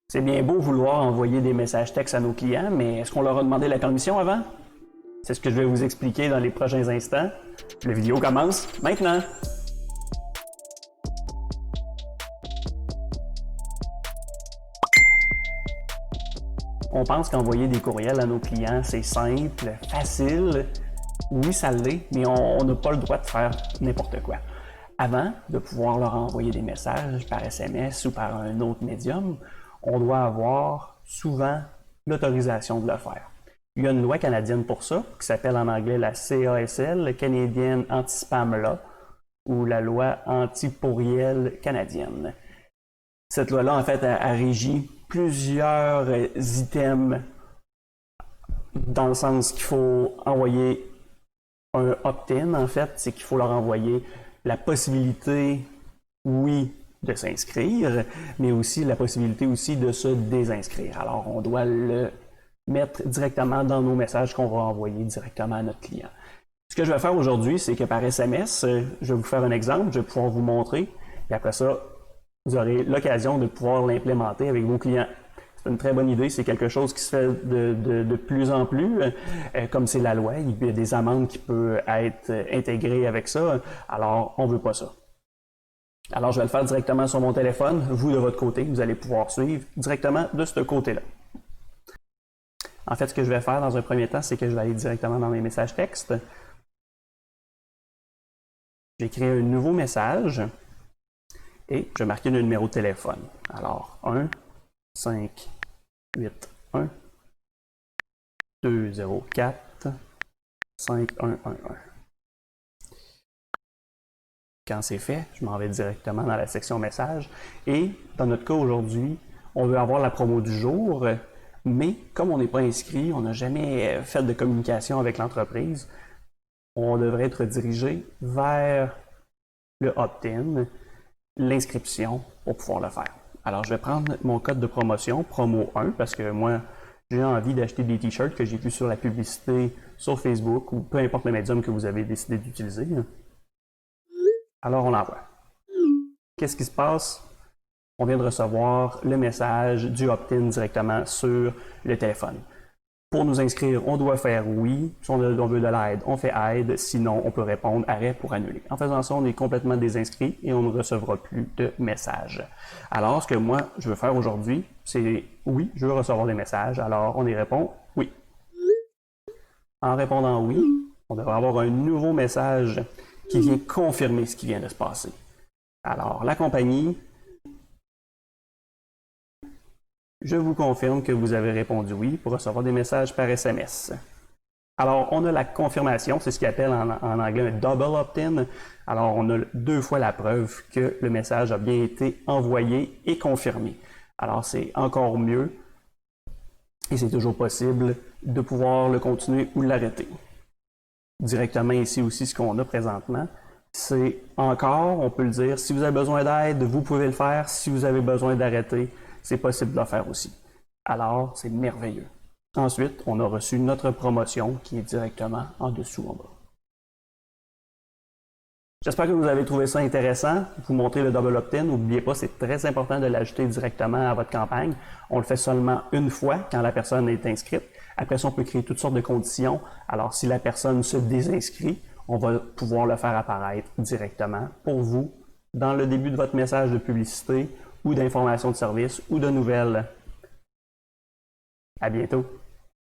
C'est bien beau vouloir envoyer des messages textes à nos clients, mais est-ce qu'on leur a demandé la permission avant? C'est ce que je vais vous expliquer dans les prochains instants. La vidéo commence maintenant! On pense qu'envoyer des courriels à nos clients, c'est simple, facile. Oui, ça l'est, mais on n'a pas le droit de faire n'importe quoi. Avant de pouvoir leur envoyer des messages par SMS ou par un autre médium, on doit avoir souvent l'autorisation de le faire. Il y a une loi canadienne pour ça, qui s'appelle en anglais la CASL, Canadian Anti-Spam Law, ou la loi anti-pourriel canadienne. Cette loi-là, en fait, a régi plusieurs items dans le sens qu'il faut envoyer un opt-in, en fait, c'est qu'il faut leur envoyer la possibilité, oui, de s'inscrire, mais aussi la possibilité aussi de se désinscrire. Alors, on doit le mettre directement dans nos messages qu'on va envoyer directement à notre client. Ce que je vais faire aujourd'hui, c'est que par SMS, je vais vous faire un exemple, je vais pouvoir vous montrer, et après ça, vous aurez l'occasion de pouvoir l'implémenter avec vos clients. C'est une très bonne idée, c'est quelque chose qui se fait de plus en plus. Comme c'est la loi, il y a des amendes qui peuvent être intégrées avec ça, alors on ne veut pas ça. Alors je vais le faire directement sur mon téléphone. Vous, de votre côté, vous allez pouvoir suivre directement de ce côté-là. En fait, ce que je vais faire dans un premier temps, c'est que je vais aller directement dans mes messages textes. Je vais créer un nouveau message et je vais marquer le numéro de téléphone. Alors, 1 5 8 1 2 0 4 5 1 1 1. Quand c'est fait, je m'en vais directement dans la section message et dans notre cas aujourd'hui, on veut avoir la promo du jour, mais comme on n'est pas inscrit, on n'a jamais fait de communication avec l'entreprise, on devrait être dirigé vers le opt-in, l'inscription pour pouvoir le faire. Alors, je vais prendre mon code de promotion, promo 1, parce que moi, j'ai envie d'acheter des t-shirts que j'ai vus sur la publicité sur Facebook ou peu importe le médium que vous avez décidé d'utiliser. Alors, on l'envoie. Qu'est-ce qui se passe? On vient de recevoir le message du opt-in directement sur le téléphone. Pour nous inscrire, on doit faire oui. Si on veut de l'aide, on fait aide. Sinon, on peut répondre arrêt pour annuler. En faisant ça, on est complètement désinscrit et on ne recevra plus de messages. Alors, ce que moi, je veux faire aujourd'hui, c'est oui, je veux recevoir des messages. Alors, on y répond oui. En répondant oui, on devrait avoir un nouveau message qui vient confirmer ce qui vient de se passer. Alors, la compagnie, je vous confirme que vous avez répondu oui pour recevoir des messages par SMS. Alors, on a la confirmation, c'est ce qu'ils appellent en anglais un double opt-in. Alors, on a 2 fois la preuve que le message a bien été envoyé et confirmé. Alors, c'est encore mieux et c'est toujours possible de pouvoir le continuer ou l'arrêter. Directement ici aussi, ce qu'on a présentement, c'est encore, on peut le dire, si vous avez besoin d'aide, vous pouvez le faire. Si vous avez besoin d'arrêter, c'est possible de le faire aussi. Alors, c'est merveilleux. Ensuite, on a reçu notre promotion qui est directement en dessous, en bas. J'espère que vous avez trouvé ça intéressant. Vous montrez le double opt-in. N'oubliez pas, c'est très important de l'ajouter directement à votre campagne. On le fait seulement une fois quand la personne est inscrite. Après ça, on peut créer toutes sortes de conditions. Alors, si la personne se désinscrit, on va pouvoir le faire apparaître directement pour vous dans le début de votre message de publicité ou d'information de service ou de nouvelles. À bientôt!